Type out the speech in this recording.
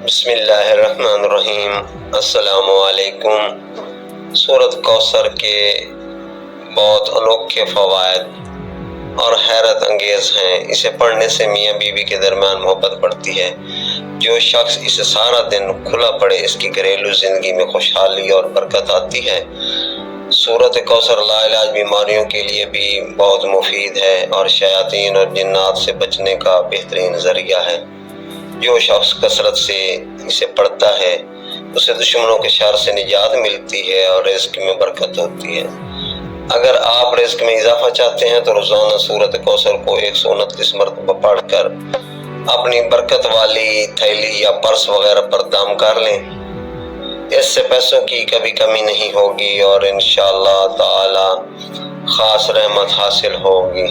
بسم اللہ الرحمن الرحیم۔ السلام علیکم۔ سورۃ کوثر کے بہت انوکھے فوائد اور حیرت انگیز ہیں۔ اسے پڑھنے سے میاں بیوی کے درمیان محبت بڑھتی ہے۔ جو شخص اسے سارا دن کھلا پڑے اس کی گھریلو زندگی میں خوشحالی اور برکت آتی ہے۔ سورۃ کوثر لاعلاج بیماریوں کے لیے بھی بہت مفید ہے اور شیاطین اور جنات سے بچنے کا بہترین ذریعہ ہے۔ جو شخص کثرت سے اسے پڑھتا ہے اسے دشمنوں کے شر سے نجات ملتی ہے اور رزق میں برکت ہوتی ہے۔ اگر آپ رزق میں اضافہ چاہتے ہیں تو روزانہ سورۃ کوثر کو 129 مرتبہ پڑھ کر اپنی برکت والی تھیلی یا پرس وغیرہ پر دم کر لیں۔ اس سے پیسوں کی کبھی کمی نہیں ہوگی اور انشاءاللہ تعالی خاص رحمت حاصل ہوگی۔